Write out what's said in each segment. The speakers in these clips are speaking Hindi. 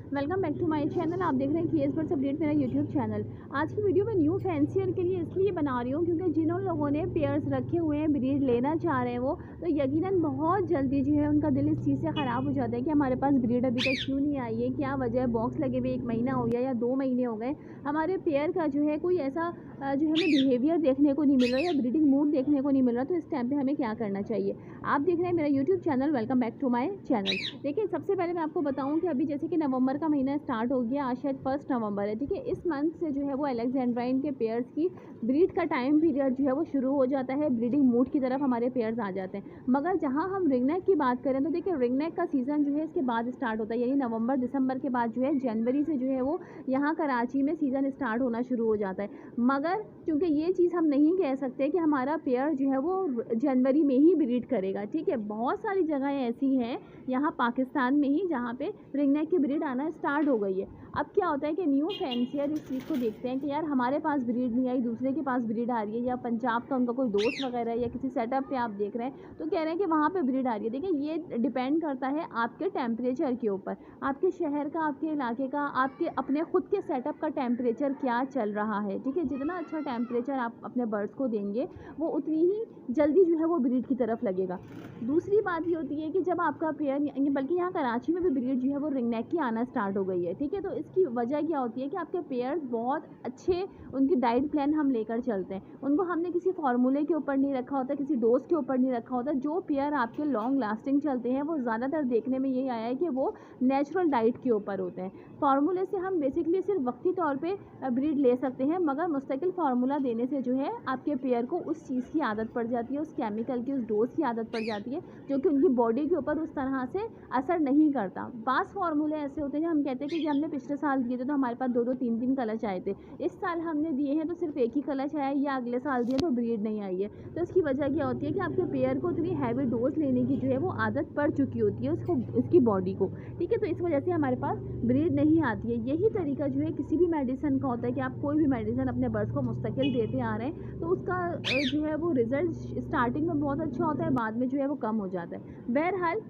Welcome back to my channel. आप देख रहे हैं केएस बर्ड्स अपडेट, मेरा यूट्यूब चैनल। आज की वीडियो में न्यू फैंसियर के लिए इसलिए बना रही हूँ क्योंकि जिन लोगों ने पेयर्स रखे हुए हैं, ब्रीड लेना चाह रहे हैं वो, तो यकीनन बहुत जल्दी जो है उनका दिल इस चीज़ से ख़राब हो जाता है कि हमारे पास ब्रीड अभी तक क्यों नहीं आई है, क्या वजह है। बॉक्स लगे हुए 1 महीना हो गया या 2 महीने हो गए, हमारे पेयर का जो है कोई ऐसा जो हमें बिहेवियर देखने को नहीं मिल रहा या ब्रीडिंग मूड देखने को नहीं मिल रहा। तो इस टाइम पे हमें क्या करना चाहिए। आप देख रहे हैं मेरा YouTube channel. Welcome back to my channel. देखिए, सबसे पहले मैं आपको बताऊं कि अभी जैसे कि नवंबर का महीना स्टार्ट हो गया, आज शायद 1 नवंबर है, ठीक है। इस मंथ से जो है वो अलेक्जेंड्राइन के पेयर्स की ब्रीड का टाइम पीरियड जो है वो शुरू हो जाता है। ब्रीडिंग मूड की तरफ हमारे पेयर्स आ जाते हैं। मगर जहाँ हम रिंगनेक की बात करें तो देखिए, रिंगनेक का सीज़न जो है इसके बाद स्टार्ट होता है, यानी नवंबर दिसंबर के बाद जो है जनवरी से जो है वो यहाँ कराची में सीज़न स्टार्ट होना शुरू हो जाता है। मगर क्योंकि ये चीज़ हम नहीं कह सकते कि हमारा पेयर जो है वो जनवरी में ही ब्रीड करेगा, ठीक है। बहुत सारी जगहें ऐसी हैं यहाँ पाकिस्तान में ही जहाँ पे रिंगनेक की ब्रीड आना स्टार्ट हो गई है। अब क्या होता है कि न्यू फैंसियर इस चीज़ को देखते हैं कि यार हमारे पास ब्रीड नहीं आई, दूसरे के पास ब्रीड आ रही है, या पंजाब का उनका कोई दोस्त वगैरह है या किसी सेटअप पे आप देख रहे हैं तो कह रहे हैं कि वहाँ पे ब्रीड आ रही है। देखिए, ये डिपेंड करता है आपके टेम्परेचर के ऊपर, आपके शहर का, आपके इलाके का, आपके अपने खुद के सेटअप का टेम्परेचर क्या चल रहा है, ठीक है। जितना अच्छा टेम्परेचर आप अपने बर्ड्स को देंगे वो उतनी ही जल्दी जो है वो ब्रीड की तरफ लगेगा। दूसरी बात ये होती है कि जब आपका पेयर, बल्कि यहाँ कराची में भी ब्रीड जो है वो रिंगनेक की आना स्टार्ट हो गई है, ठीक है। तो इसकी वजह क्या होती है कि आपके पेयर्स बहुत अच्छे, उनकी डाइट प्लान हम लेकर चलते हैं, उनको हमने किसी फार्मूले के ऊपर नहीं रखा होता, किसी डोज के ऊपर नहीं रखा होता। जो पेयर आपके लॉन्ग लास्टिंग चलते हैं वो ज़्यादातर देखने में यही आया है कि वो नेचुरल डाइट के ऊपर होते हैं। फार्मूले से हम बेसिकली सिर्फ वक्ती तौर पे ब्रीड ले सकते हैं, मगर मुस्तकिल फार्मूला देने से जो है आपके पेयर को उस चीज़ की आदत पड़ जाती है, उस केमिकल की, उस डोज की आदत पड़ जाती है जो कि उनकी बॉडी के ऊपर उस तरह से असर नहीं करता। बास फार्मूले ऐसे होते हैं जो हम कहते हैं कि जो हमने पिछले साल दिए थे तो हमारे पास 2-2 3-3 कलच आए थे, इस साल हमने दिए हैं तो सिर्फ एक ही कलच आया है, या अगले साल दिए तो ब्रीड नहीं आई है। तो इसकी वजह क्या होती है कि आपके पेयर को इतनी हैवी डोज लेने की जो है वो आदत पड़ चुकी होती है उसको, उसकी बॉडी को, ठीक है। तो इस वजह से हमारे पास ब्रीड नहीं आती है। यही तरीका जो है किसी भी मेडिसिन का होता है कि आप कोई भी मेडिसिन अपने बर्ड्स को मुस्तकिल देते आ रहे हैं तो उसका जो है वो रिजल्ट स्टार्टिंग में बहुत अच्छा होता है, बाद में जो है वो कम हो जाता है। बहरहाल,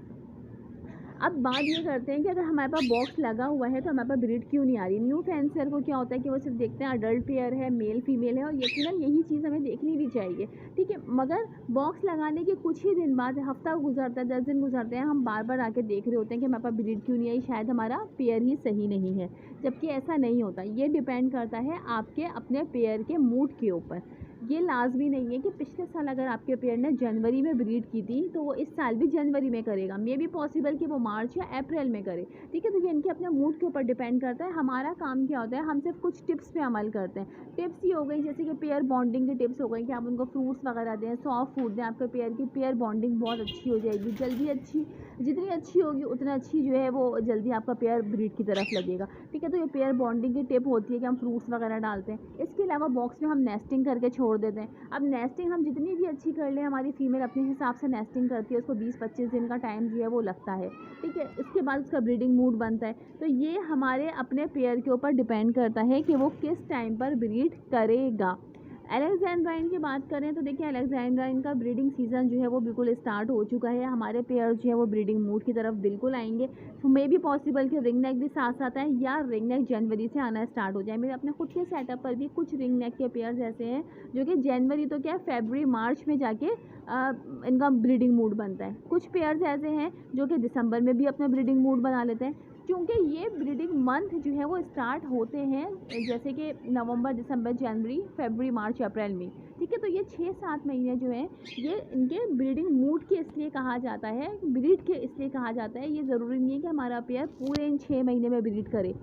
अब बात ये करते हैं कि अगर हमारे पास बॉक्स लगा हुआ है तो हमारे पास ब्रीड क्यों नहीं आ रही। न्यू फैंसियर को क्या होता है कि वो सिर्फ देखते हैं अडल्ट पेयर है, मेल फीमेल है, और यकीनन यही चीज़ हमें देखनी भी चाहिए, ठीक है। मगर बॉक्स लगाने के कुछ ही दिन बाद, हफ्ता गुजरता है, 10 दिन गुजरते हैं, हम बार बार आके देख रहे होते हैं कि हमारे पास ब्रीड क्यों नहीं आई, शायद हमारा पेयर ही सही नहीं है। जबकि ऐसा नहीं होता, ये डिपेंड करता है आपके अपने पेयर के मूड के ऊपर। ये लाजमी नहीं है कि पिछले साल अगर आपके पेयर ने जनवरी में ब्रीड की थी तो वो इस साल भी जनवरी में करेगा। मे बी पॉसिबल कि वो मार्च या अप्रैल में करे, ठीक है। तो ये इनके अपने मूड के ऊपर डिपेंड करता है। हमारा काम क्या होता है, हम सिर्फ कुछ टिप्स पे अमल करते हैं। टिप्स ये हो गई जैसे कि पेयर बॉन्डिंग की टिप्स हो गई कि आप उनको फ्रूट्स वगैरह दें, सॉफ्ट फूड दें, आपके पेयर की पेयर बॉन्डिंग बहुत अच्छी हो जाएगी, जल्दी अच्छी, जितनी अच्छी होगी उतना अच्छी जो है वो जल्दी आपका पेयर ब्रीड की तरफ लगेगा, ठीक है। तो ये पेयर बॉन्डिंग की टिप होती है कि हम फ्रूट्स वगैरह डालते हैं। इसके अलावा बॉक्स में हम नेस्टिंग करके छोड़ देते हैं। अब नेस्टिंग हम जितनी भी अच्छी कर लें, हमारी फीमेल अपने हिसाब से नेस्टिंग करती है, उसको 20-25 दिन का टाइम जो है वो लगता है, ठीक है। उसके बाद उसका ब्रीडिंग मूड बनता है। तो ये हमारे अपने पेयर के ऊपर डिपेंड करता है कि वो किस टाइम पर ब्रीड करेगा। अलेक्जेंड्राइन की बात करें तो देखिए, अलेक्जेंड्राइन का ब्रीडिंग सीज़न जो है वो बिल्कुल स्टार्ट हो चुका है। हमारे पेयर जो है वो ब्रीडिंग मूड की तरफ बिल्कुल आएंगे। तो मे बी पॉसिबल कि रिंग नेक भी साथ साथ आए या रिंग नेक जनवरी से आना स्टार्ट हो जाए। मेरे अपने खुद के सेटअप पर भी कुछ रिंग नेक के पेयर्स ऐसे हैं जो कि जनवरी तो क्या, फरवरी मार्च में जाके इनका ब्रीडिंग मूड बनता है। कुछ पेयर्स ऐसे हैं जो कि दिसंबर में भी अपना ब्रीडिंग मूड बना लेते हैं, क्योंकि ये ब्रीडिंग मंथ जो है वो स्टार्ट होते हैं जैसे कि नवंबर, दिसंबर, जनवरी, फरवरी, मार्च, अप्रैल में, ठीक है। तो ये 6-7 महीने जो हैं ये इनके ब्रीडिंग मूड के इसलिए कहा जाता है, ब्रीड के इसलिए कहा जाता है। ये ज़रूरी नहीं है कि हमारा पेयर पूरे इन 6 महीने में ब्रीड करे।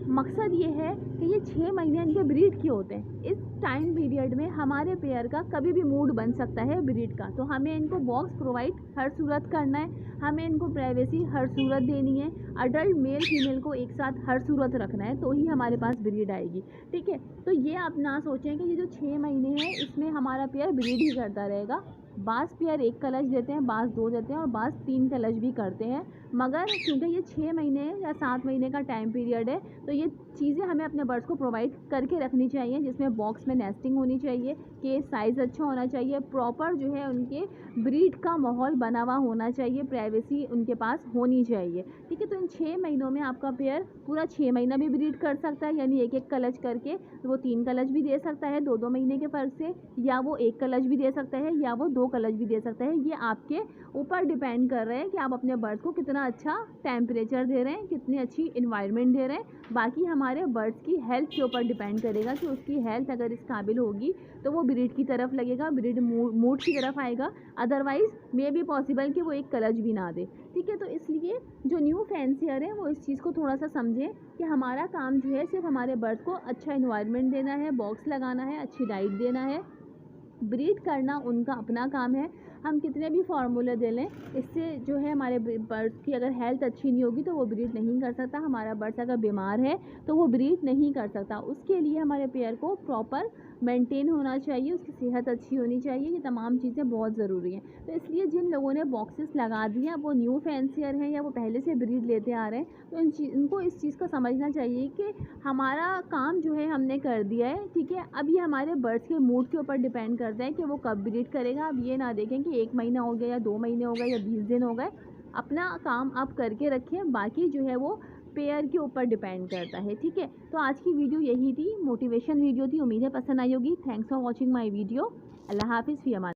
मकसद ये है कि ये 6 महीने इनके ब्रीड के होते हैं। इस टाइम पीरियड में हमारे पेयर का कभी भी मूड बन सकता है ब्रीड का। तो हमें इनको बॉक्स प्रोवाइड हर सूरत करना है, हमें इनको प्राइवेसी हर सूरत देनी है, अडल्ट मेल फीमेल को एक साथ हर सूरत रखना है, तो ही हमारे पास ब्रीड आएगी, ठीक है। तो ये आप ना सोचें कि ये जो 6 महीने हैं इसमें हमारा पेयर ब्रीड ही करता रहेगा। बाज़ पेयर 1 कलच देते हैं, बाज़ 2 देते हैं, और बाज़ 3 कलच भी करते हैं। मगर क्योंकि ये 6 महीने या 7 महीने का टाइम पीरियड है, तो ये चीज़ें हमें अपने बर्ड्स को प्रोवाइड करके रखनी चाहिए, जिसमें बॉक्स में नेस्टिंग होनी चाहिए, केज साइज़ अच्छा होना चाहिए, प्रॉपर जो है उनके ब्रीड का माहौल बना हुआ होना चाहिए, प्राइवेसी उनके पास होनी चाहिए। ठीक है, तो इन 6 महीनों में आपका पेयर पूरा 6 महीना भी ब्रीड कर सकता है, यानी एक कलच करके वो 3 कलच भी दे सकता है 2-2 महीने के फ़र्क से, या वो 1 कलच भी दे सकता है, या वो 2 कलच भी दे सकता है। ये आपके ऊपर डिपेंड कर रहे हैं कि आप अपने बर्ड्स को कितना अच्छा टेम्परेचर दे रहे हैं, कितनी अच्छी इन्वायरमेंट दे रहे हैं। बाकी हमारे बर्ड्स की हेल्थ के ऊपर डिपेंड करेगा कि उसकी हेल्थ अगर इस काबिल होगी तो वो ब्रीड की तरफ लगेगा, ब्रीड मूड की तरफ आएगा। अदरवाइज़ मे बी पॉसिबल कि वो एक कलच भी ना दे। ठीक है, तो इसलिए जो न्यू फैंसियर है वो इस चीज़ को थोड़ा सा समझें कि हमारा काम जो है सिर्फ हमारे बर्ड्स को अच्छा इन्वायरमेंट देना है, बॉक्स लगाना है, अच्छी डाइट देना है। ब्रीड करना उनका अपना काम है। हम कितने भी फार्मूले दे लें, इससे जो है हमारे बर्ड्स की अगर हेल्थ अच्छी नहीं होगी तो वो ब्रीड नहीं कर सकता। हमारा बर्ड्स अगर बीमार है तो वो ब्रीड नहीं कर सकता। उसके लिए हमारे पेयर को प्रॉपर मेंटेन होना चाहिए, उसकी सेहत अच्छी होनी चाहिए। ये तमाम चीज़ें बहुत ज़रूरी हैं। तो इसलिए जिन लोगों ने बॉक्सेस लगा दिए हैं वो न्यू फैंसियर हैं या वो पहले से ब्रीड लेते आ रहे हैं, तो इनको इस चीज़ को समझना चाहिए कि हमारा काम जो है हमने कर दिया है। ठीक है, अब ये हमारे बर्ड्स के मूड के ऊपर डिपेंड करता है कि वो कब ब्रीड करेगा। अब ये ना देखें कि 1 महीना हो गया या 2 महीने हो गए या 20 दिन हो गए। अपना काम आप करके रखें, बाकी जो है वो पेयर के ऊपर डिपेंड करता है। ठीक है, तो आज की वीडियो यही थी, मोटिवेशन वीडियो थी। उम्मीद है पसंद आई होगी। Thanks for watching my video. Allah हाफिज़, फ़ी अमान।